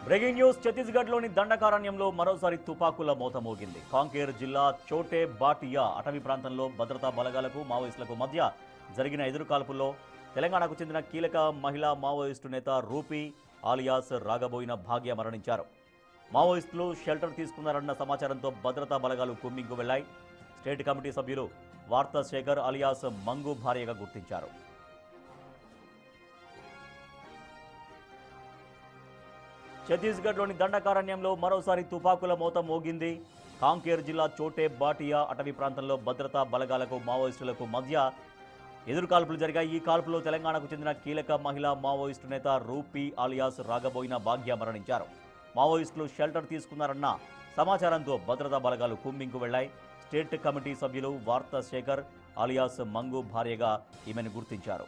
Breaking news ఛత్తీస్గఢ్లోని దండకారణ్యంలో మరోసారి తుపాకుల మోత మోగింది. కాంకేర్ జిల్లా చోటే బాటియా అటవీ ప్రాంతంలో భద్రతా బలగాలకు మావోయిస్టులకు మధ్య జరిగిన ఎదురుకాల్పుల్లో తెలంగాణకు చెందిన కీలక మహిళా మావోయిస్టు నేత రూపీ ఆలియాస్ రాగబోయిన భాగ్య మరణించారు. మావోయిస్టులు షెల్టర్ తీసుకున్నారన్న సమాచారంతో భద్రతా బలగాలు కుమ్మింకు వెళ్లాయి. స్టేట్ కమిటీ సభ్యులు వార్తా శేఖర్ అలియాస్ మంగు భార్యగా గుర్తించారు. ఛత్తీస్గఢ్లోని దండకారణ్యంలో మరోసారి తుపాకుల మోత మోగింది. కాంకేర్ జిల్లా చోటే బాటియా అటవీ ప్రాంతంలో భద్రతా బలగాలకు మావోయిస్టులకు మధ్య ఎదురుకాల్పులు జరిగాయి. ఈ కాల్పులో తెలంగాణకు చెందిన కీలక మహిళా మావోయిస్టు నేత రూపీ ఆలియాస్ రాగబోయిన భాగ్య మరణించారు. మావోయిస్టులు షెల్టర్ తీసుకున్నారన్న సమాచారంతో భద్రతా బలగాలు కుమ్మింకు వెళ్లాయి. స్టేట్ కమిటీ సభ్యులు వార్తా శేఖర్ అలియాస్ మంగు భార్యగా ఈమెను గుర్తించారు.